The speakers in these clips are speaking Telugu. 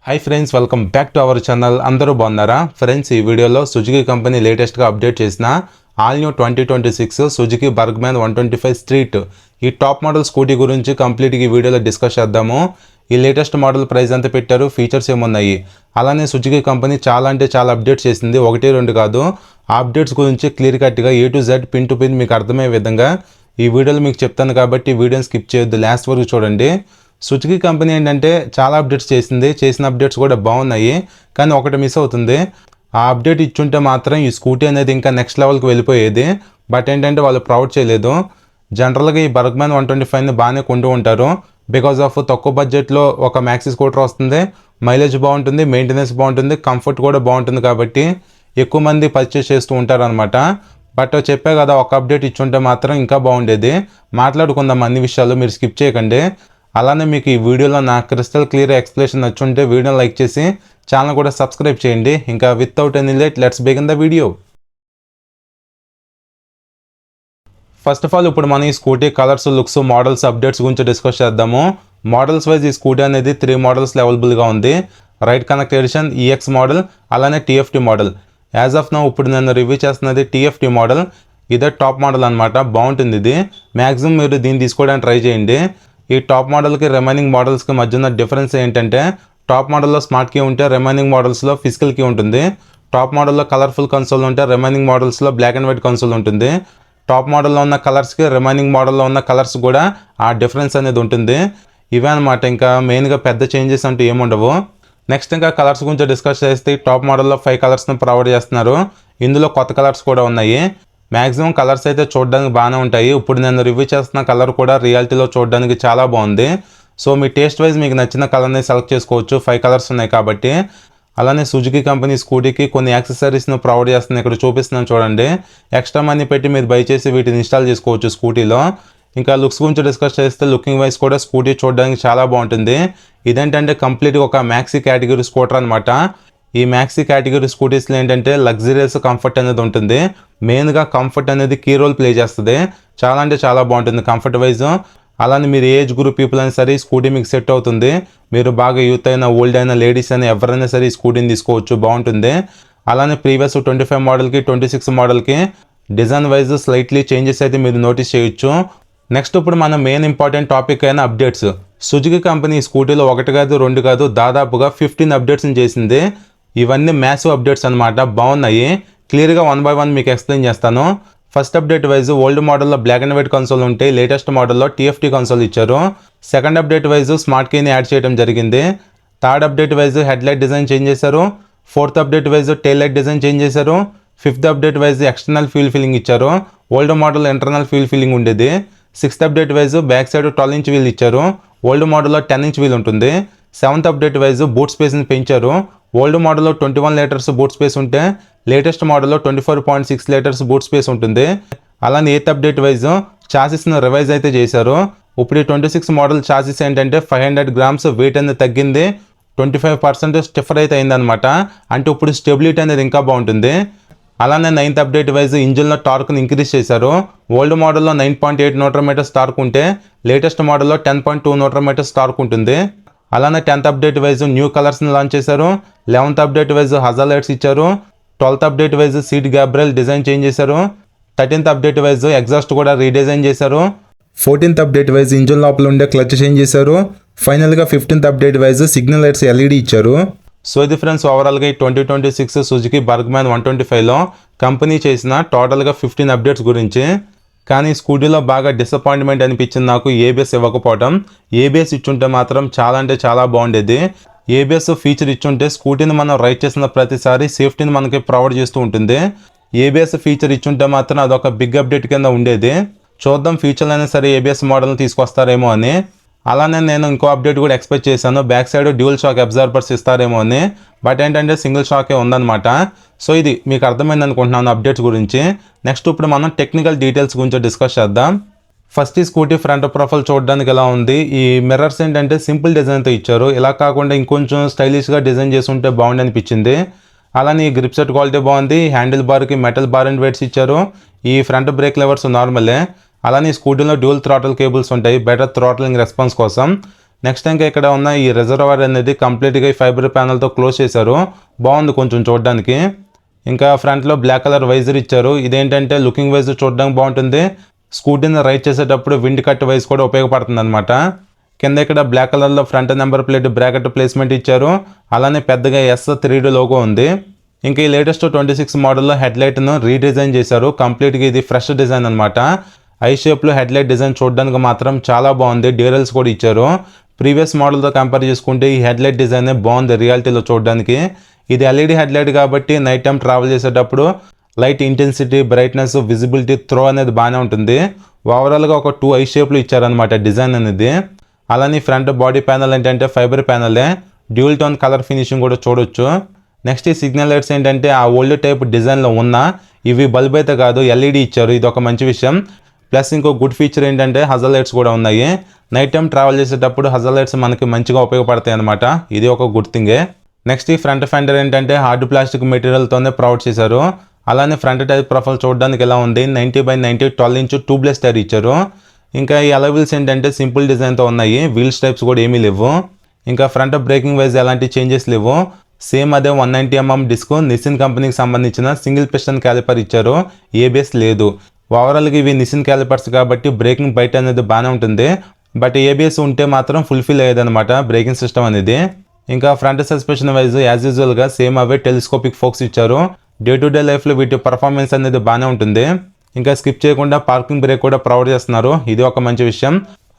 Hi friends, welcome back to our channel. అందరూ బాగున్నారా ఫ్రెండ్స్? ఈ వీడియోలో సుజుకి కంపెనీ లేటెస్ట్గా అప్డేట్ చేసిన all new 2026 Suzuki Burgman 125 street ఈ టాప్ మోడల్ స్కూటీ గురించి కంప్లీట్గా ఈ వీడియోలో డిస్కస్ చేద్దాము. ఈ లేటెస్ట్ మోడల్ ప్రైస్ ఎంత పెట్టారు, ఫీచర్స్ ఏమున్నాయి, అలానే సుజుకి కంపెనీ చాలా అంటే చాలా అప్డేట్స్ చేసింది, 1-2 కాదు. ఆ అప్డేట్స్ గురించి క్లియర్ కట్గా A to Z pin to pin మీకు అర్థమయ్యే విధంగా ఈ వీడియోలో మీకు చెప్తాను కాబట్టి వీడియోని స్కిప్ చేయొద్దు, లాస్ట్ వరకు చూడండి. సుజుకి కంపెనీ ఏంటంటే చాలా అప్డేట్స్ చేసిన అప్డేట్స్ కూడా బాగున్నాయి, కానీ ఒకటి మిస్ అవుతుంది. ఆ అప్డేట్ ఇచ్చుంటే మాత్రం ఈ స్కూటీ అనేది ఇంకా నెక్స్ట్ లెవెల్కి వెళ్ళిపోయేది. బట్ ఏంటంటే వాళ్ళు ప్రొవైడ్ చేయలేదు. జనరల్గా ఈ బర్గ్మ్యాన్ 125ని బాగానే కొంటూ ఉంటారు, బికాజ్ ఆఫ్ తక్కువ బడ్జెట్లో ఒక మ్యాక్సీ స్కూటర్ వస్తుంది, మైలేజ్ బాగుంటుంది, మెయింటెనెన్స్ బాగుంటుంది, కంఫర్ట్ కూడా బాగుంటుంది, కాబట్టి ఎక్కువ మంది పర్చేస్ చేస్తూ ఉంటారు అనమాట. బట్ చెప్పే కదా, ఒక అప్డేట్ ఇచ్చుంటే మాత్రం ఇంకా బాగుండేది. మాట్లాడుకుందాం అన్ని విషయాలు, మీరు స్కిప్ చేయకండి. అలానే మీకు ఈ వీడియోలో నా క్రిస్టల్ క్లియర్ ఎక్స్ప్లెనేషన్ నచ్చుంటే వీడియోని లైక్ చేసి ఛానల్ కూడా సబ్స్క్రైబ్ చేయండి. ఇంకా without any late let's begin the video. First of all ఇప్పుడు మనం ఈ scooty colours, looks, models, updates గురించి డిస్కస్ చేద్దాము. మోడల్స్ వైజ్ ఈ స్కూటీ అనేది 3 మోడల్స్లో అవైలబుల్గా ఉంది. Right connect edition, EX model, అలానే TFT model. As of now ఇప్పుడు నేను రివ్యూ చేస్తున్నది TFT మోడల్. ఇదే టాప్ మోడల్ అనమాట, బాగుంటుంది ఇది. మ్యాక్సిమం మీరు దీన్ని తీసుకోవడానికి ట్రై చేయండి. ఈ టాప్ మోడల్కి రిమైనింగ్ మోడల్స్కి మధ్య ఉన్న డిఫరెన్స్ ఏంటంటే, టాప్ మోడల్లో స్మార్ట్ కీ ఉంటే రిమైనింగ్ మోడల్స్లో ఫిజికల్ కీ ఉంటుంది. టాప్ మోడల్లో కలర్ఫుల్ కన్సోల్ ఉంటే రిమైనింగ్ మోడల్స్లో బ్లాక్ అండ్ వైట్ కన్సోల్ ఉంటుంది. టాప్ మోడల్లో ఉన్న కలర్స్కి రిమైనింగ్ మోడల్లో ఉన్న కలర్స్ కూడా ఆ డిఫరెన్స్ అనేది ఉంటుంది. ఇవే అనమాట, ఇంకా మెయిన్గా పెద్ద చేంజెస్ అంటూ ఏముండవు. నెక్స్ట్ ఇంకా కలర్స్ గురించి డిస్కస్ చేస్తే, టాప్ మోడల్లో 5 కలర్స్ని ప్రొవైడ్ చేస్తున్నారు. ఇందులో కొత్త కలర్స్ కూడా ఉన్నాయి. మ్యాక్సిమం కలర్స్ అయితే చూడడానికి బాగానే ఉంటాయి. ఇప్పుడు నేను రివ్యూ చేస్తున్న కలర్ కూడా రియాలిటీలో చూడడానికి చాలా బాగుంది. సో మీ టేస్ట్ వైజ్ మీకు నచ్చిన కలర్ని సెలెక్ట్ చేసుకోవచ్చు, 5 కలర్స్ ఉన్నాయి కాబట్టి. అలానే సుజుకి కంపెనీ స్కూటీకి కొన్ని యాక్సెసరీస్ను ప్రొవైడ్ చేస్తుంది, ఇక్కడ చూపిస్తున్నాను చూడండి. ఎక్స్ట్రా మనీ పెట్టి మీరు బై చేసి వీటిని ఇన్స్టాల్ చేసుకోవచ్చు స్కూటీలో. ఇంకా లుక్స్ గురించి డిస్కస్ చేస్తే, లుకింగ్ వైజ్ కూడా స్కూటీ చూడడానికి చాలా బాగుంటుంది. ఇదేంటంటే కంప్లీట్గా ఒక మ్యాక్సీ కేటగిరీ స్కూటర్ అనమాట. ఈ మ్యాక్సీ కేటగిరీ స్కూటీస్లో ఏంటంటే లగ్జరియస్ కంఫర్ట్ అనేది ఉంటుంది. మెయిన్గా కంఫర్ట్ అనేది కీ రోల్ ప్లే చేస్తుంది. చాలా అంటే చాలా బాగుంటుంది కంఫర్ట్ వైజ్. అలానే మీరు ఏజ్ గ్రూప్ పీపుల్ అయినా సరే ఈ స్కూటీ మీకు సెట్ అవుతుంది. మీరు బాగా యూత్ అయినా, ఓల్డ్ అయినా, లేడీస్ అయినా ఎవరైనా సరే ఈ స్కూటీని తీసుకోవచ్చు, బాగుంటుంది. అలానే ప్రీవియస్ 25 మోడల్కి 26 మోడల్కి డిజైన్ వైజ్ స్లైట్లీ చేంజెస్ అయితే మీరు నోటీస్ చేయొచ్చు. నెక్స్ట్ ఇప్పుడు మన మెయిన్ ఇంపార్టెంట్ టాపిక్ అయిన అప్డేట్స్. సుజుకి కంపెనీ స్కూటీలో 1 కాదు 2 కాదు దాదాపుగా 15 అప్డేట్స్ని చేసింది. ఇవన్నీ మ్యాసివ్ అప్డేట్స్ అనమాట, బాగున్నాయి. క్లియర్గా 1 by 1 మీకు ఎక్స్ప్లెయిన్ చేస్తాను. ఫస్ట్ అప్డేట్ వైజ్ ఓల్డ్ మోడల్లో బ్లాక్ అండ్ వైట్ కన్సోల్ ఉంటే లేటెస్ట్ మోడల్లో TFT కన్సోల్ ఇచ్చారు. సెకండ్ అప్డేట్ వైజ్ స్మార్ట్ కీని యాడ్ చేయడం జరిగింది. Third update wise head light design change చేశారు. Fourth update wise tail light design change చేశారు. Fifth update wise external fuel filling ఇచ్చారు. Old model internal fuel filling ఉండేది. Sixth update wise back side 12 inch wheel ఇచ్చారు. ఓల్డ్ మోడల్లో 10 ఇంచ్ వీల్ ఉంటుంది. సెవెంత్ అప్డేట్ వైజ్ బూట్ స్పేస్ని పెంచారు. ఓల్డ్ మోడల్లో 21 లీటర్స్ బూట్ స్పేస్ ఉంటే లేటెస్ట్ మోడల్లో 24.6 లీటర్స్ బూట్ స్పేస్ ఉంటుంది. అలానే ఎయిత్ అప్డేట్ వైజ్ చాసిస్ను రివైజ్ అయితే చేశారు. ఇప్పుడు ఈ 26 మోడల్ చాసిస్ ఏంటంటే 500 grams వెయిట్ అనేది తగ్గింది, 25% స్టిఫర్ అయితే అయిందనమాట. అంటే ఇప్పుడు స్టెబిలిటీ అనేది ఇంకా బాగుంటుంది. అలానే నైన్త్ అప్డేట్ వైజ్ ఇంజిన్లో టార్క్ని ఇంక్రీజ్ చేశారు. ఓల్డ్ మోడల్లో 9.8 Nm టార్క్ ఉంటే లేటెస్ట్ మోడల్లో 10.2 Nm టార్క్ ఉంటుంది. అలానే 10th అప్డేట్ వైజ్ న్యూ కలర్స్ని లాంచ్ చేశారు. 11th అప్డేట్ వైజ్ హజాలైట్స్ ఇచ్చారు. 12th update wise seat grab rail design change చేశారు. 13th అప్డేట్ వైజ్ ఎగ్జాస్ట్ కూడా రీడిజైన్ చేశారు. 14th అప్డేట్ వైజ్ ఇంజిన్ లోపల ఉండే క్లచ్ చేంజ్ చేశారు. ఫైనల్గా 15th update wise signal lights LED ఇచ్చారు. సో ఇది ఫ్రెండ్స్, ఓవరాల్గా ఈ 2026 సుజుకి బర్గ్మ్యాన్ 125లో కంపెనీ చేసిన టోటల్గా 15 అప్డేట్స్ గురించి. కానీ స్కూటీలో బాగా డిసప్పాయింట్మెంట్ అనిపించింది నాకు ABS ఇవ్వకపోవడం. ABS ఇచ్చుంటే మాత్రం చాలా అంటే చాలా బాగుండేది. ABS ఫీచర్ ఇచ్చుంటే స్కూటీని మనం రైడ్ చేసిన ప్రతిసారి సేఫ్టీని మనకి ప్రొవైడ్ చేస్తూ ఉంటుంది. ABS ఫీచర్ ఇచ్చుంటే మాత్రం అదొక బిగ్ అప్డేట్ కింద ఉండేది. చూద్దాం ఫ్యూచర్లో అయినా సరే ABS మోడల్ని తీసుకొస్తారేమో అని. అలానే నేను ఇంకో అప్డేట్ కూడా ఎక్స్పెక్ట్ చేశాను, back side dual shock absorbers ఇస్తారేమో అని. బట్ ఏంటంటే సింగిల్ షాకే ఉందన్నమాట. సో ఇది మీకు అర్థమైంది అనుకుంటున్నాను అప్డేట్స్ గురించి. నెక్స్ట్ ఇప్పుడు మనం టెక్నికల్ డీటెయిల్స్ గురించి డిస్కస్ చేద్దాం. ఫస్ట్ ఈ స్కూటీ ఫ్రంట్ ప్రొఫైల్ చూడడానికి ఎలా ఉంది. ఈ మిర్రర్స్ ఏంటంటే సింపుల్ డిజైన్తో ఇచ్చారు, ఇలా కాకుండా ఇంకొంచెం స్టైలిష్గా డిజైన్ చేసి ఉంటే బాగుంది అనిపించింది. అలానే ఈ గ్రిప్ సెట్ క్వాలిటీ బాగుంది. హ్యాండిల్ బార్కి మెటల్ బార్ అండ్ వెయిట్స్ ఇచ్చారు. ఈ ఫ్రంట్ బ్రేక్ లెవర్స్ నార్మలే. అలానే స్కూటీలో డ్యూయల్ థ్రాటల్ కేబుల్స్ ఉంటాయి, బెటర్ థ్రాటలింగ్ రెస్పాన్స్ కోసం. నెక్స్ట్ ఇంకా ఇక్కడ ఉన్న ఈ రిజర్వాయర్ అనేది కంప్లీట్గా ఈ ఫైబర్ ప్యానల్తో క్లోజ్ చేశారు. బాగుంది కొంచెం చూడడానికి. ఇంకా ఫ్రంట్లో బ్లాక్ కలర్ వైజర్ ఇచ్చారు. ఇదేంటంటే లుకింగ్ వైజ్ చూడడానికి బాగుంటుంది. స్కూటీని రైడ్ చేసేటప్పుడు విండ్ కట్ వైజ్ కూడా ఉపయోగపడుతుంది అనమాట. కింద ఇక్కడ బ్లాక్ కలర్లో front number plate bracket placement ఇచ్చారు. అలానే పెద్దగా S3D లోగో ఉంది. ఇంకా ఈ లేటెస్ట్ 26 మోడల్లో హెడ్లైట్ను రీడిజైన్ చేశారు. కంప్లీట్గా ఇది ఫ్రెష్ డిజైన్ అనమాట. ఐ షేప్లో హెడ్లైట్ డిజైన్ చూడడానికి మాత్రం చాలా బాగుంది. డ్యూరల్స్ కూడా ఇచ్చారు. ప్రీవియస్ మోడల్తో కంపేర్ చేసుకుంటే ఈ హెడ్లైట్ డిజైనే బాగుంది రియాలిటీలో చూడడానికి. ఇది LED హెడ్లైట్ కాబట్టి నైట్ టైం ట్రావెల్ చేసేటప్పుడు light intensity, brightness, visibility, throw అనేది బాగానే ఉంటుంది. ఓవరాల్గా ఒక 2 ఐ షేప్లు ఇచ్చారనమాట డిజైన్ అనేది. అలానే ఫ్రంట్ బాడీ ప్యానల్ ఏంటంటే ఫైబర్ ప్యానలే. డ్యూల్ టోన్ కలర్ ఫినిషింగ్ కూడా చూడొచ్చు. నెక్స్ట్ ఈ సిగ్నల్ లైట్స్ ఏంటంటే ఆ ఓల్డ్ టైప్ డిజైన్లో ఉన్న ఇవి బల్బ్ అయితే కాదు, LED ఇచ్చారు. ఇది ఒక మంచి విషయం. ప్లస్ ఇంకో గుడ్ ఫీచర్ ఏంటంటే హజల్ లైట్స్ కూడా ఉన్నాయి. నైట్ టైం ట్రావెల్ చేసేటప్పుడు హజల్ లైట్స్ మనకి మంచిగా ఉపయోగపడతాయి అనమాట. ఇది ఒక గుడ్ థింగే. నెక్స్ట్ ఈ ఫ్రంట్ ఫెండర్ ఏంటంటే హార్డ్ ప్లాస్టిక్ మెటీరియల్తోనే ప్రొవైడ్ చేశారు. అలానే ఫ్రంట్ టైర్ ప్రొఫైల్ చూడడానికి ఎలా ఉంది, 90/90 12" ట్యూబ్లెస్ టైర్ ఇచ్చారు. ఇంకా ఈ అలవిల్స్ ఏంటంటే సింపుల్ డిజైన్తో ఉన్నాయి. వీల్స్ టైప్స్ కూడా ఏమీ లేవు. ఇంకా ఫ్రంట్ బ్రేకింగ్ వైజ్ ఎలాంటి చేంజెస్ లేవు. సేమ్ అదే 190mm డిస్క్ నిసిన్ కంపెనీకి సంబంధించిన సింగిల్ పిస్టన్ క్యాలిపర్ ఇచ్చారు. ABS లేదు. ఓవరాల్గా ఇవి నిసిన్ క్యాలిపర్స్ కాబట్టి బ్రేకింగ్ బయట అనేది బాగానే ఉంటుంది. బట్ ABS ఉంటే మాత్రం ఫుల్ఫిల్ అయ్యేదన్నమాట బ్రేకింగ్ సిస్టమ్ అనేది. ఇంకా ఫ్రంట్ సస్పెన్షన్ వైజ్ యాజ్ యూజువల్గా సేమ్ అవే టెలిస్కోపిక్ ఫోక్స్ ఇచ్చారు. డే టు డే లైఫ్లో వీటి పర్ఫార్మెన్స్ అనేది బాగానే ఉంటుంది. ఇంకా స్కిప్ చేయకుండా పార్కింగ్ బ్రేక్ కూడా ప్రొవైడ్ చేస్తున్నారు. ఇది ఒక మంచి విషయం.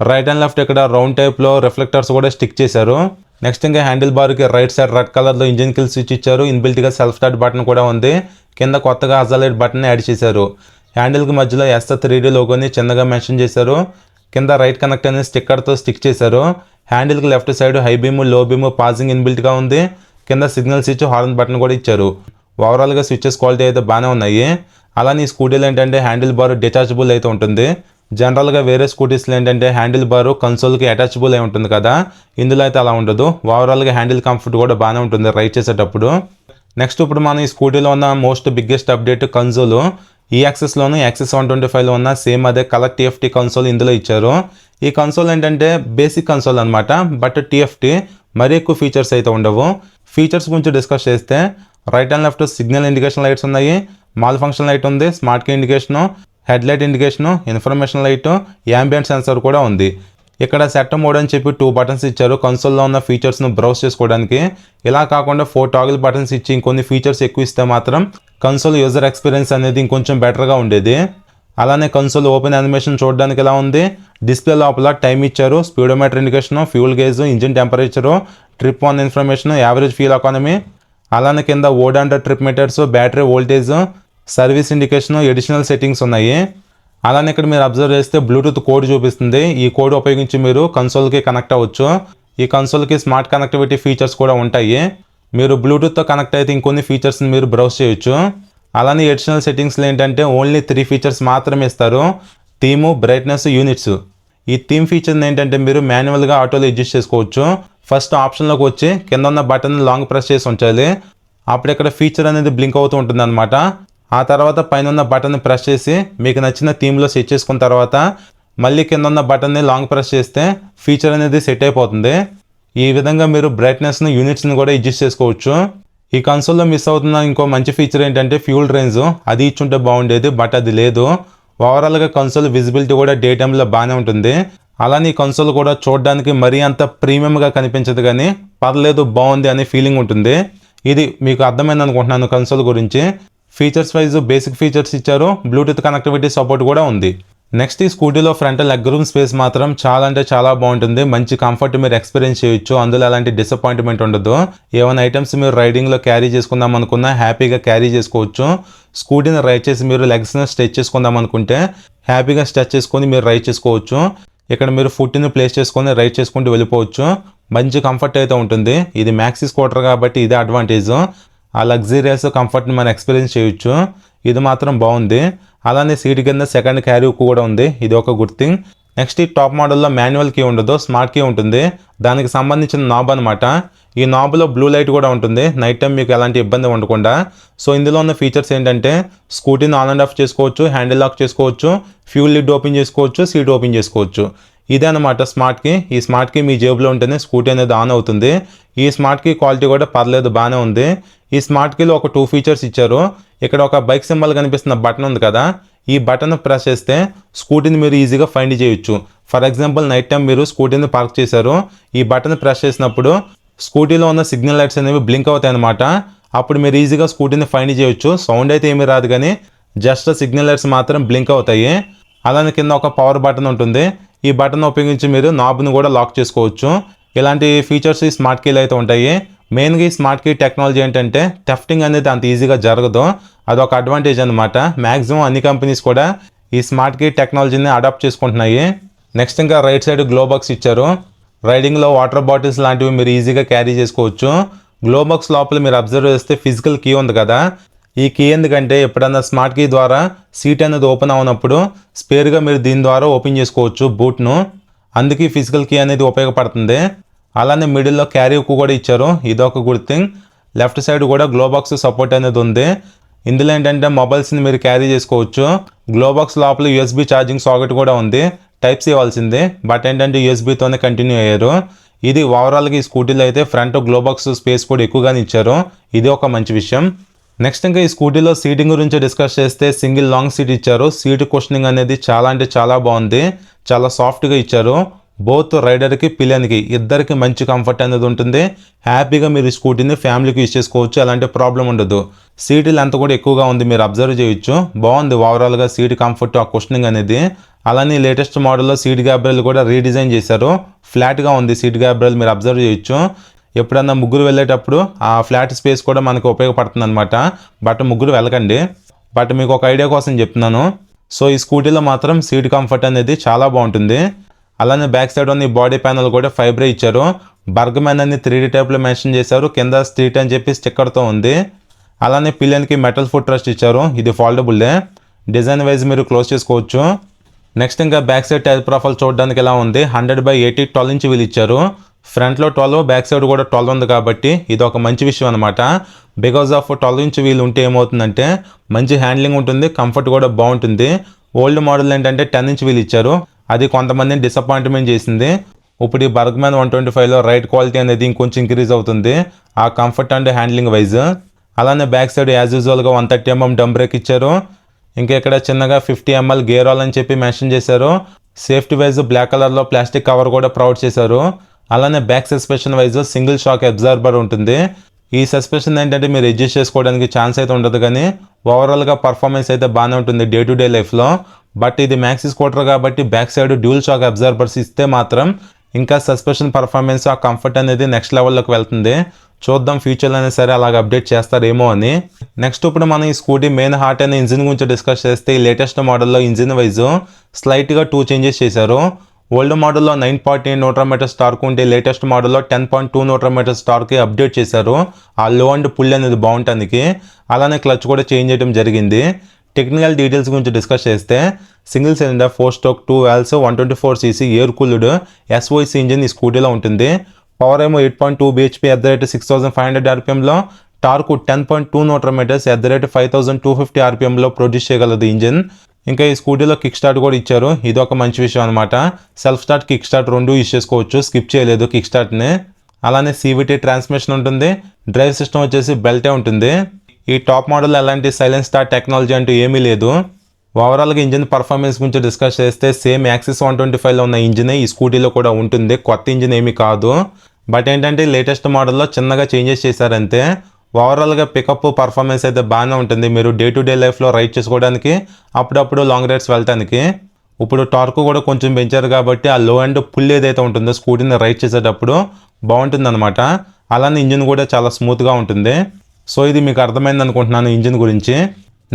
రైట్ అండ్ లెఫ్ట్ ఇక్కడ రౌండ్ టైప్లో రిఫ్లెక్టర్స్ కూడా స్టిక్ చేశారు. నెక్స్ట్ ఇంకా హ్యాండిల్ బార్కి రైట్ సైడ్ రెడ్ కలర్లో ఇంజిన్ కిల్ స్విచ్ ఇచ్చారు. ఇన్బిల్ట్గా సెల్ఫ్ స్టార్ట్ బటన్ కూడా ఉంది. కింద కొత్తగా హజాలైట్ బటన్ యాడ్ చేశారు. హ్యాండిల్కి మధ్యలో S3D లోగోని చిన్నగా మెన్షన్ చేశారు. కింద రైట్ కనెక్ట్ అనే స్టిక్కర్తో స్టిక్ చేశారు. హ్యాండిల్కి left side high beam, low beam, passing ఇన్బిల్ట్గా ఉంది. కింద సిగ్నల్ స్విచ్, హార్న్ బటన్ కూడా ఇచ్చారు. ఓవరాల్గా స్విచెస్ క్వాలిటీ అయితే బాగానే ఉన్నాయి. అలానే ఈ స్కూటీలు ఏంటంటే హ్యాండిల్ బార్ డిటాచబుల్ అయితే ఉంటుంది. జనరల్గా వేరే స్కూటీస్లో ఏంటంటే హ్యాండిల్ బారు కన్సోల్కి అటాచబుల్ అయి ఉంటుంది కదా, ఇందులో అయితే అలా ఉండదు. ఓవరాల్గా హ్యాండిల్ కంఫర్ట్ కూడా బాగానే ఉంటుంది రైడ్ చేసేటప్పుడు. నెక్స్ట్ ఇప్పుడు మనం ఈ స్కూటీలో ఉన్న మోస్ట్ బిగ్గెస్ట్ అప్డేట్ కన్సోల్. ఈ యాక్సెస్లోను యాక్సెస్ 125లో ఉన్న సేమ్ అదే కలర్ TFT కన్సోల్ ఇందులో ఇచ్చారు. ఈ కన్సోల్ ఏంటంటే బేసిక్ కన్సోల్ అనమాట. బట్ TFT మరీ ఎక్కువ ఫీచర్స్ అయితే ఉండవు. ఫీచర్స్ గురించి డిస్కస్ చేస్తే right and left signal indication lights ఉన్నాయి. మాల్ ఫంక్షన్ లైట్ ఉంది, smart key indication, headlight indication, information light, ambient sensor కూడా ఉంది. ఇక్కడ సెట్ మోడ్ అని చెప్పి 2 బటన్స్ ఇచ్చారు కన్సోల్లో ఉన్న ఫీచర్స్ను బ్రౌజ్ చేసుకోవడానికి. ఇలా కాకుండా 4 టాగిల్ బటన్స్ ఇచ్చి ఇంకొన్ని ఫీచర్స్ ఎక్కువ ఇస్తే మాత్రం కన్సోల్ యూజర్ ఎక్స్పీరియన్స్ అనేది ఇంకొంచెం బెటర్గా ఉండేది. అలానే కన్సోల్ ఓపెన్ యానిమేషన్ చూడడానికి ఎలా ఉంది. డిస్ప్లే లోపల టైం ఇచ్చారు, speedometer indication, fuel gauge, engine temperature, trip on information, average fuel economy. అలానే కింద odometer trip meters, battery voltage, service indication, additional settings ఉన్నాయి. అలానే ఇక్కడ మీరు అబ్జర్వ్ చేస్తే బ్లూటూత్ కోడ్ చూపిస్తుంది. ఈ కోడ్ ఉపయోగించి మీరు కన్సోల్కి కనెక్ట్ అవ్వచ్చు. ఈ కన్సోల్కి స్మార్ట్ కనెక్టివిటీ ఫీచర్స్ కూడా ఉంటాయి. మీరు బ్లూటూత్తో కనెక్ట్ అయితే ఇంకొన్ని ఫీచర్స్ని మీరు బ్రౌజ్ చేయొచ్చు. అలానే ఎడిషనల్ సెట్టింగ్స్లో ఏంటంటే ఓన్లీ 3 ఫీచర్స్ మాత్రమే ఇస్తారు. Theme, brightness, units. ఈ థీమ్ ఫీచర్ని ఏంటంటే మీరు మాన్యువల్గా ఆటోలో అడ్జస్ట్ చేసుకోవచ్చు. ఫస్ట్ ఆప్షన్లోకి వచ్చి కింద ఉన్న బటన్ లాంగ్ ప్రెస్ చేసి ఉంచాలి. అప్పుడు ఇక్కడ ఫీచర్ అనేది బ్లింక్ అవుతూ ఉంటుంది అనమాట. ఆ తర్వాత పైన ఉన్న బటన్ని ప్రెస్ చేసి మీకు నచ్చిన థీమ్లో సెట్ చేసుకున్న తర్వాత మళ్ళీ కింద ఉన్న బటన్ని లాంగ్ ప్రెస్ చేస్తే ఫీచర్ అనేది సెట్ అయిపోతుంది. ఈ విధంగా మీరు బ్రైట్నెస్ని, యూనిట్స్ని కూడా అడ్జస్ట్ చేసుకోవచ్చు. ఈ కన్సోల్లో మిస్ అవుతున్న ఇంకో మంచి ఫీచర్ ఏంటంటే ఫ్యూల్ రేంజ్. అది ఇచ్చుంటే బాగుండేది, బట్ అది లేదు. ఓవరాల్గా కన్సోల్ విజిబిలిటీ కూడా డే టైంలో బాగానే ఉంటుంది. అలానే ఈ కన్సోల్ కూడా చూడడానికి మరీ అంత ప్రీమియంగా కనిపించదు, కానీ పర్లేదు, బాగుంది అనే ఫీలింగ్ ఉంటుంది. ఇది మీకు అర్థమైంది అనుకుంటున్నాను కన్సోల్ గురించి. ఫీచర్స్ వైజ్ బేసిక్ ఫీచర్స్ ఇచ్చారు. బ్లూటూత్ కనెక్టివిటీ సపోర్ట్ కూడా ఉంది. నెక్స్ట్ ఈ స్కూటీలో ఫ్రంట్ లెగ్ రూమ్ స్పేస్ మాత్రం చాలా అంటే చాలా బాగుంటుంది. మంచి కంఫర్ట్ మీరు ఎక్స్పీరియన్స్ చేయొచ్చు. అందులో ఎలాంటి డిసప్పాయింట్మెంట్ ఉండదు. ఏమైనా ఐటమ్స్ మీరు రైడింగ్లో క్యారీ చేసుకుందాం అనుకున్నా హ్యాపీగా క్యారీ చేసుకోవచ్చు. స్కూటీని రైడ్ చేసి మీరు లెగ్స్ని స్ట్రెచ్ చేసుకుందాం అనుకుంటే హ్యాపీగా స్ట్రెచ్ చేసుకొని మీరు రైడ్ చేసుకోవచ్చు. ఇక్కడ మీరు ఫుట్ని ప్లేస్ చేసుకొని రైడ్ చేసుకుంటూ వెళ్ళిపోవచ్చు. మంచి కంఫర్ట్ అయితే ఉంటుంది. ఇది మ్యాక్సీ స్కూటర్ కాబట్టి ఇదే అడ్వాంటేజ్. ఆ లగ్జరియస్ కంఫర్ట్ని మనం ఎక్స్పీరియన్స్ చేయొచ్చు. ఇది మాత్రం బాగుంది. అలానే సీట్ కింద సెకండ్ క్యారీ కూడా ఉంది. ఇది ఒక గుడ్ థింగ్. నెక్స్ట్ ఈ టాప్ మోడల్లో మాన్యువల్ కీ ఉండదు, స్మార్ట్ కీ ఉంటుంది. దానికి సంబంధించిన నాబ్ అనమాట. ఈ నాబ్లో బ్లూ లైట్ కూడా ఉంటుంది, నైట్ టైం మీకు ఎలాంటి ఇబ్బంది ఉండకుండా. సో ఇందులో ఉన్న ఫీచర్స్ ఏంటంటే స్కూటీని ఆన్ అండ్ ఆఫ్ చేసుకోవచ్చు, హ్యాండిల్ లాక్ చేసుకోవచ్చు, ఫ్యూల్ లిడ్ ఓపెన్ చేసుకోవచ్చు, సీట్ ఓపెన్ చేసుకోవచ్చు. ఇదే అనమాట స్మార్ట్ కీ. ఈ స్మార్ట్ కీ మీ జేబులో ఉంటేనే స్కూటీ అనేది ఆన్ అవుతుంది. ఈ స్మార్ట్ కీ క్వాలిటీ కూడా పర్లేదు, బాగానే ఉంది. ఈ స్మార్ట్ కీలో ఒక 2 ఫీచర్స్ ఇచ్చారు. ఇక్కడ ఒక బైక్ సింబల్ కనిపిస్తున్న బటన్ ఉంది కదా, ఈ బటన్ ప్రెస్ చేస్తే స్కూటీని మీరు ఈజీగా ఫైండ్ చేయొచ్చు. ఫర్ ఎగ్జాంపుల్ నైట్ టైం మీరు స్కూటీని పార్క్ చేశారు, ఈ బటన్ ప్రెస్ చేసినప్పుడు స్కూటీలో ఉన్న సిగ్నల్ లైట్స్ అనేవి బ్లింక్ అవుతాయి అనమాట. అప్పుడు మీరు ఈజీగా స్కూటీని ఫైండ్ చేయొచ్చు. సౌండ్ అయితే ఏమీ రాదు కానీ జస్ట్ సిగ్నల్ లైట్స్ మాత్రం బ్లింక్ అవుతాయి. అలానే కింద ఒక పవర్ బటన్ ఉంటుంది. ఈ బటన్ ఉపయోగించి మీరు నాబ్ని కూడా లాక్ చేసుకోవచ్చు. ఇలాంటి ఫీచర్స్ ఈ స్మార్ట్ కీలో అయితే ఉంటాయి. మెయిన్గా ఈ స్మార్ట్ కీ టెక్నాలజీ ఏంటంటే థెఫ్టింగ్ అనేది అంత ఈజీగా జరగదు, అదొక అడ్వాంటేజ్ అనమాట. మ్యాక్సిమం అన్ని కంపెనీస్ కూడా ఈ స్మార్ట్ కీ టెక్నాలజీని అడాప్ట్ చేసుకుంటున్నాయి. నెక్స్ట్ ఇంకా రైట్ సైడ్ గ్లో బాక్స్ ఇచ్చారు. రైడింగ్లో వాటర్ బాటిల్స్ లాంటివి మీరు ఈజీగా క్యారీ చేసుకోవచ్చు. గ్లో బాక్స్ లోపల మీరు అబ్జర్వ్ చేస్తే ఫిజికల్ కీ ఉంది కదా, ఈ కీ ఎందుకంటే ఎప్పుడన్నా స్మార్ట్ కీ ద్వారా సీట్ అనేది ఓపెన్ అవునప్పుడు స్పేర్గా మీరు దీని ద్వారా ఓపెన్ చేసుకోవచ్చు బూట్ను, అందుకే ఫిజికల్ కీ అనేది ఉపయోగపడుతుంది. అలానే మిడిల్లో క్యారీ హుక్ కూడా ఇచ్చారు, ఇదొక గుడ్ థింగ్. లెఫ్ట్ సైడ్ కూడా గ్లో బాక్స్ సపోర్ట్ అనేది ఉంది. ఇందులో ఏంటంటే మొబైల్స్ని మీరు క్యారీ చేసుకోవచ్చు. గ్లో బాక్స్ లోపల యూఎస్బీ ఛార్జింగ్ సాకెట్ కూడా ఉంది, టైప్ సి ఇవ్వాల్సిందే, బట్ ఏంటంటే యూఎస్బీతోనే కంటిన్యూ అయ్యారు. ఇది ఓవరాల్గా ఈ స్కూటీలో అయితే ఫ్రంట్ గ్లో బాక్స్ స్పేస్ కూడా ఎక్కువగానే ఇచ్చారు, ఇది ఒక మంచి విషయం. నెక్స్ట్ ఇంకా ఈ స్కూటీలో సీటింగ్ గురించి డిస్కస్ చేస్తే సింగిల్ లాంగ్ సీట్ ఇచ్చారు. సీట్ కుషనింగ్ అనేది చాలా అంటే చాలా బాగుంది, చాలా సాఫ్ట్గా ఇచ్చారు. బోత్ రైడర్కి పిల్లనికి ఇద్దరికి మంచి కంఫర్ట్ అనేది ఉంటుంది. హ్యాపీగా మీరు ఈ స్కూటీని ఫ్యామిలీకి యూజ్ చేసుకోవచ్చు, అలాంటి ప్రాబ్లం ఉండదు. సీట్ లెంత్ కూడా ఎక్కువగా ఉంది, మీరు అబ్జర్వ్ చేయొచ్చు. బాగుంది ఓవరాల్గా సీట్ కంఫర్ట్, ఆ కుషనింగ్ అనేది. అలానే లేటెస్ట్ మోడల్లో సీట్ గ్యాబ్రైల్ కూడా రీడిజైన్ చేశారు, ఫ్లాట్గా ఉంది సీట్ గ్యాబ్రైల్, మీరు అబ్జర్వ్ చేయొచ్చు. ఎప్పుడన్నా ముగ్గురు వెళ్ళేటప్పుడు ఆ ఫ్లాట్ స్పేస్ కూడా మనకు ఉపయోగపడుతుంది అనమాట. బట్ ముగ్గురు వెళ్ళకండి, బట్ మీకు ఒక ఐడియా కోసం చెప్తున్నాను. సో ఈ స్కూటీలో మాత్రం సీట్ కంఫర్ట్ అనేది చాలా బాగుంటుంది. అలానే బ్యాక్ సైడ్ ఉన్న ఈ బాడీ ప్యానల్ కూడా ఫైబరే ఇచ్చారు. బర్గ్మెన్ అని 3D టైప్లో మెన్షన్ చేశారు, కింద స్ట్రీట్ అని చెప్పి స్టిక్కర్తో ఉంది. అలానే పిల్లలకి మెటల్ ఫుట్ రెస్ట్ ఇచ్చారు, ఇది ఫోల్డబుల్లే, డిజైన్ వైజ్ మీరు క్లోజ్ చేసుకోవచ్చు. నెక్స్ట్ ఇంకా బ్యాక్ సైడ్ టైర్ ప్రొఫైల్ చూడడానికి ఎలా ఉంది, 100/80 12 ఇంచ్ వీల్ ఇచ్చారు. ఫ్రంట్లో 12, బ్యాక్ సైడ్ కూడా 12 ఉంది కాబట్టి ఇది ఒక మంచి విషయం అనమాట. బికాజ్ ఆఫ్ 12 ఇంచ్ వీల్ ఉంటే ఏమవుతుందంటే మంచి హ్యాండ్లింగ్ ఉంటుంది, కంఫర్ట్ కూడా బాగుంటుంది. ఓల్డ్ మోడల్ ఏంటంటే 10 ఇంచ్ వీల్ ఇచ్చారు, అది కొంతమందిని డిసప్పాయింట్మెంట్ చేసింది. ఇప్పుడు ఈ బర్గ్మెన్ 125లో రైడ్ క్వాలిటీ అనేది ఇంకొంచెం ఇంక్రీజ్ అవుతుంది, ఆ కంఫర్ట్ అండ్ హ్యాండ్లింగ్ వైజ్. అలానే బ్యాక్ సైడ్ యాజ్ యూజువల్గా 130 mm డమ్ బ్రేక్ ఇచ్చారు. ఇంకా ఇక్కడ చిన్నగా 50 ml గేర్ ఆల్ అని చెప్పి మెన్షన్ చేశారు. సేఫ్టీ వైజ్ బ్లాక్ కలర్లో ప్లాస్టిక్ కవర్ కూడా ప్రొవైడ్ చేశారు. అలానే back suspension wise single shock absorber ఉంటుంది. ఈ సస్పెన్షన్ ఏంటంటే మీరు అడ్జస్ట్ చేసుకోవడానికి ఛాన్స్ అయితే ఉండదు, కానీ ఓవరాల్గా పర్ఫార్మెన్స్ అయితే బాగానే ఉంటుంది డే టు డే లైఫ్లో. బట్ ఇది మ్యాక్సీ స్కూటర్ కాబట్టి back side dual shock absorbers ఇస్తే మాత్రం ఇంకా సస్పెన్షన్ పర్ఫార్మెన్స్, ఆ కంఫర్ట్ అనేది నెక్స్ట్ లెవెల్లోకి వెళ్తుంది. చూద్దాం ఫ్యూచర్లో అయినా సరే అలాగ అప్డేట్ చేస్తారేమో అని. నెక్స్ట్ ఇప్పుడు మనం ఈ స్కూటీ మెయిన్ హార్ట్ అనే ఇంజిన్ గురించి డిస్కస్ చేస్తే ఈ లేటెస్ట్ మోడల్లో ఇంజిన్ వైజ్ స్లైట్గా 2 చేంజెస్ చేశారు. ఓల్డ్ మోడల్లో 9.8 న్యూటన్ టార్క్ ఉంటే లేటెస్ట్ మోడల్లో 10.2 న్యూటన్ టార్క్కి అప్డేట్ చేశారు, ఆ లో అండ్ పుల్ అనేది బాగుంటానికి. అలానే క్లచ్ కూడా చేంజ్ చేయడం జరిగింది. టెక్నికల్ డీటెయిల్స్ గురించి డిస్కస్ చేస్తే single cylinder 4 stroke 2 valves 124cc air cooled SOEC engine ఈ స్కూటీలో ఉంటుంది. పవర్ ఏమో 8.2 bhp @ 6500 rpmలో, టార్క్ 10.2 న్యూటన్ @ 5250 rpmలో ప్రొడ్యూస్ చేయగలదు ఇంజిన్. ఇంకా ఈ స్కూటీలో కిక్ స్టార్ట్ కూడా ఇచ్చారు, ఇది ఒక మంచి విషయం అనమాట. సెల్ఫ్ స్టార్ట్, కిక్ స్టార్ట్ రెండు యూజ్ చేసుకోవచ్చు, స్కిప్ చేయలేదు కిక్ స్టార్ట్ని. అలానే CVT ట్రాన్స్మిషన్ ఉంటుంది. డ్రైవ్ సిస్టమ్ వచ్చేసి బెల్టే ఉంటుంది. ఈ టాప్ మోడల్ ఎలాంటి సైలెంట్ స్టార్ట్ టెక్నాలజీ అంటూ ఏమీ లేదు. ఓవరాల్గా ఇంజిన్ పర్ఫార్మెన్స్ గురించి డిస్కస్ చేస్తే సేమ్ యాక్సిస్ 125లో ఉన్న ఇంజినే ఈ స్కూటీలో కూడా ఉంటుంది, కొత్త ఇంజిన్ ఏమీ కాదు. బట్ ఏంటంటే లేటెస్ట్ మోడల్లో చిన్నగా చేంజెస్ చేశారంతే. ఓవరాల్గా పికప్ పర్ఫార్మెన్స్ అయితే బాగానే ఉంటుంది, మీరు డే టు డే లైఫ్లో రైడ్ చేసుకోవడానికి, అప్పుడప్పుడు లాంగ్ రైడ్స్ వెళ్ళటానికి. ఇప్పుడు టార్క్ కూడా కొంచెం పెంచారు కాబట్టి ఆ లో అండ్ పుల్ ఏదైతే ఉంటుందో స్కూటీని రైడ్ చేసేటప్పుడు బాగుంటుంది అనమాట. అలానే ఇంజిన్ కూడా చాలా స్మూత్గా ఉంటుంది. సో ఇది మీకు అర్థమైంది అనుకుంటున్నాను ఇంజిన్ గురించి.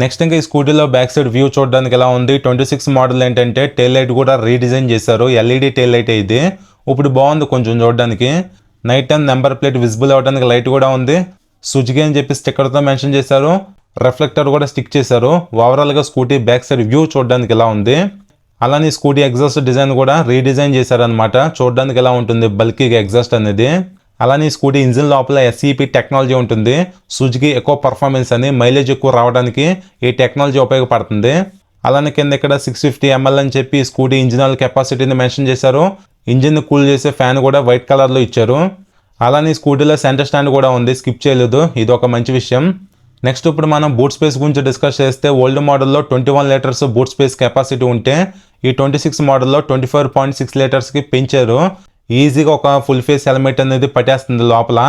నెక్స్ట్ ఇంకా ఈ స్కూటీలో బ్యాక్ సైడ్ వ్యూ చూడడానికి ఎలా ఉంది, 26 మోడల్ ఏంటంటే టైల్ లైట్ కూడా రీడిజైన్ చేశారు, LED టైల్ లైట్ ఇది. ఇప్పుడు బాగుంది కొంచెం చూడడానికి. Night time number plate visible అవ్వడానికి లైట్ కూడా ఉంది. సుజుకి అని చెప్పి స్టిక్కర్తో మెన్షన్ చేశారు, రిఫ్లెక్టర్ కూడా స్టిక్ చేశారు. ఓవరాల్గా స్కూటీ బ్యాక్ సైడ్ వ్యూ చూడడానికి ఎలా ఉంది. అలానే స్కూటీ ఎగ్జాస్ట్ డిజైన్ కూడా రీడిజైన్ చేశారనమాట, చూడడానికి ఎలా ఉంటుంది బల్కీగా ఎగ్జాస్ట్ అనేది. అలానే స్కూటీ ఇంజిన్ లోపల SEP టెక్నాలజీ ఉంటుంది. సుజుకి ఎక్కువ పర్ఫార్మెన్స్ అని మైలేజ్ ఎక్కువ రావడానికి ఈ టెక్నాలజీ ఉపయోగపడుతుంది. అలానే కింద ఇక్కడ 650 ml అని చెప్పి స్కూటీ ఇంజిన్ ఆయిల్ కెపాసిటీని మెన్షన్ చేశారు. ఇంజిన్ కూల్ చేసే ఫ్యాన్ కూడా వైట్ కలర్లో ఇచ్చారు. అలానే స్కూటీలో సెంటర్ స్టాండ్ కూడా ఉంది, స్కిప్ చేయలేదు, ఇది ఒక మంచి విషయం. నెక్స్ట్ ఇప్పుడు మనం బూట్ స్పేస్ గురించి డిస్కస్ చేస్తే ఓల్డ్ మోడల్లో 21 లీటర్స్ బూట్ స్పేస్ కెపాసిటీ ఉంటే ఈ 26 మోడల్లో 24.6 లీటర్స్కి పెంచారు. ఈజీగా ఒక ఫుల్ ఫేస్ హెల్మెట్ అనేది పట్టేస్తుంది లోపల.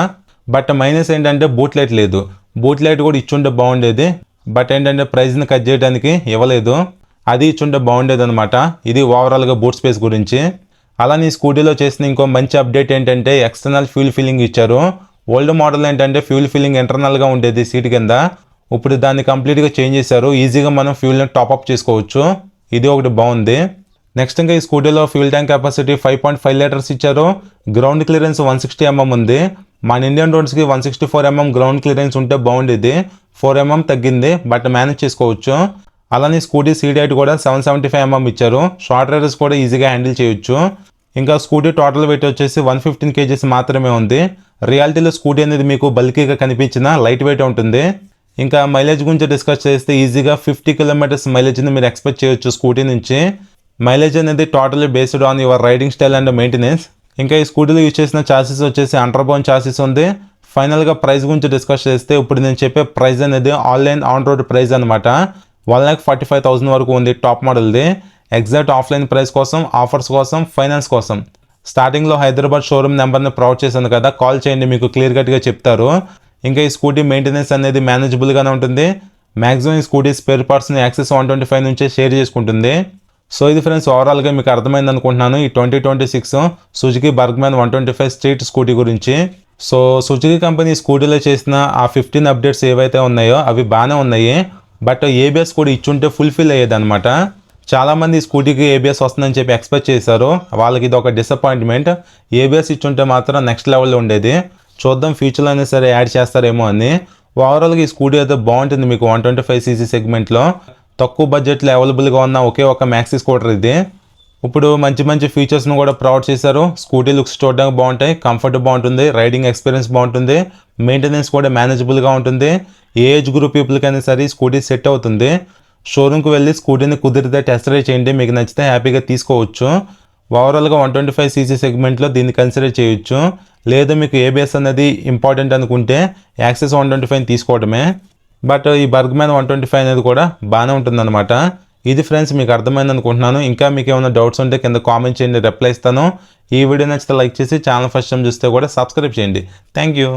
బట్ మైనస్ ఏంటంటే బూట్ లైట్ లేదు. బూట్ లైట్ కూడా ఇచ్చుంటే బాగుండేది, బట్ ఏంటంటే ప్రైస్ని కట్ చేయడానికి ఇవ్వలేదు. అది ఇచ్చుంటే బాగుండేది అనమాట. ఇది ఓవరాల్గా బూట్ స్పేస్ గురించి. అలానే ఈ స్కూటీలో చేసిన ఇంకో మంచి అప్డేట్ ఏంటంటే ఎక్స్టర్నల్ ఫ్యూల్ ఫిల్లింగ్ ఇచ్చారు. ఓల్డ్ మోడల్ ఏంటంటే ఫ్యూల్ ఫిల్లింగ్ ఇంటర్నల్గా ఉండేది సీట్ కింద. ఇప్పుడు దాన్ని కంప్లీట్గా చేంజ్ చేశారు. ఈజీగా మనం ఫ్యూల్ని టాప్అప్ చేసుకోవచ్చు. ఇది ఒకటి బాగుంది. నెక్స్ట్ ఇంకా ఈ స్కూటీలో ఫ్యూల్ ట్యాంక్ కెపాసిటీ 5.5 లీటర్స్ ఇచ్చారు. గ్రౌండ్ క్లియరెన్స్ 160 mm ఉంది. మన ఇండియన్ రోడ్స్కి 164 mm గ్రౌండ్ క్లియరెన్స్ ఉంటే బాగుండేది. 4 mm తగ్గింది, బట్ మేనేజ్ చేసుకోవచ్చు. అలానే స్కూటీ సీట్ హైట్ కూడా 775 mm ఇచ్చారు. షార్ట్ రైడర్స్ కూడా ఈజీగా హ్యాండిల్ చేయొచ్చు. ఇంకా స్కూటీ టోటల్ వెయిట్ వచ్చేసి 115 kgs మాత్రమే ఉంది. రియాలిటీలో స్కూటీ అనేది మీకు బల్కీగా కనిపించిన లైట్ వెయిట్ ఉంటుంది. ఇంకా మైలేజ్ గురించి డిస్కస్ చేస్తే ఈజీగా 50 kilometers మైలేజ్ని మీరు ఎక్స్పెక్ట్ చేయొచ్చు స్కూటీ నుంచి. మైలేజ్ అనేది totally based on your riding style and maintenance. ఇంకా ఈ స్కూటీలో యూజ్ చేసిన చాసిస్ వచ్చేసి అండర్బోన్ చాసిస్ ఉంది. ఫైనల్గా ప్రైస్ గురించి డిస్కస్ చేస్తే ఇప్పుడు నేను చెప్పే ప్రైస్ అనేది ఆన్లైన్ ఆన్ రోడ్ ప్రైస్ అనమాట. 1,45,000 వరకు ఉంది టాప్ మోడల్ది. ఎగ్జాక్ట్ ఆఫ్లైన్ ప్రైస్ కోసం, ఆఫర్స్ కోసం, ఫైనాన్స్ కోసం స్టార్టింగ్లో హైదరాబాద్ షోరూమ్ నెంబర్ని ప్రొవైడ్ చేశాను కదా, కాల్ చేయండి, మీకు క్లియర్ కట్గా చెప్తారు. ఇంకా ఈ స్కూటీ మెయింటెనెన్స్ అనేది మేనేజబుల్గానే ఉంటుంది. మ్యాక్సిమం ఈ స్కూటీ స్పేర్ పార్ట్స్ని యాక్సెస్ 125 నుంచే షేర్ చేసుకుంటుంది. సో ఇది ఫ్రెండ్స్ ఓవరాల్గా మీకు అర్థమైంది అనుకుంటున్నాను ఈ 2026 సుజుకి బర్గ్మ్యాన్ 125 స్ట్రీట్ స్కూటీ గురించి. సో సుజుకి కంపెనీ స్కూటీలో చేసిన ఆ 15 అప్డేట్స్ ఏవైతే ఉన్నాయో అవి బాగానే ఉన్నాయి. బట్ ఏబిఎస్ కూడా ఇచ్చుంటే ఫుల్ఫిల్ అయ్యేది అనమాట. చాలామంది స్కూటీకి ఏబిఎస్ వస్తుందని చెప్పి ఎక్స్పెక్ట్ చేశారు. వాళ్ళకి ఇది ఒక డిసప్పాయింట్మెంట్. ఏబిఎస్ ఇచ్చుంటే మాత్రం నెక్స్ట్ లెవెల్లో ఉండేది. చూద్దాం ఫ్యూచర్లో అయినా సరే యాడ్ చేస్తారేమో అని. ఓవరాల్గా ఈ స్కూటీ అయితే బాగుంటుంది మీకు 125cc సెగ్మెంట్లో. తక్కువ బడ్జెట్లో అవైలబుల్గా ఉన్న ఒకే ఒక మ్యాక్సీ స్కూటర్ ఇది. ఇప్పుడు మంచి మంచి ఫీచర్స్ను కూడా ప్రొవైడ్ చేశారు. స్కూటీ లుక్స్ చూడడానికి బాగుంటాయి, కంఫర్ట్ బాగుంటుంది, రైడింగ్ ఎక్స్పీరియన్స్ బాగుంటుంది, మెయింటెనెన్స్ కూడా మేనేజబుల్గా ఉంటుంది. ఏ ఏజ్ గ్రూప్ పీపుల్కైనా సరే స్కూటీ సెట్ అవుతుంది. షోరూమ్కి వెళ్ళి స్కూటీని కుదిరితే టెస్ట్ డ్రైవ్ చేయండి, మీకు నచ్చితే హ్యాపీగా తీసుకోవచ్చు. ఓవరాల్గా 125cc సెగ్మెంట్లో దీన్ని కన్సిడర్ చేయొచ్చు. లేదు మీకు ఏబిఎస్ అనేది ఇంపార్టెంట్ అనుకుంటే యాక్సెస్ 125 తీసుకోవడమే. బట్ ఈ బర్గ్మ్యాన్ 125 అనేది కూడా బాగానే ఉంటుందన్నమాట. ఇది ఫ్రెండ్స్ మీకు అర్థమైంది అనుకుంటున్నాను. ఇంకా మీకు ఏమైనా డౌట్స్ ఉంటే కింద కామెంట్ చేయండి, రిప్లై ఇస్తాను. ఈ వీడియో నచ్చితే లైక్ చేసి ఛానల్ ఫస్ట్ టైం చూస్తే కూడా సబ్స్క్రైబ్ చేయండి. Thank you.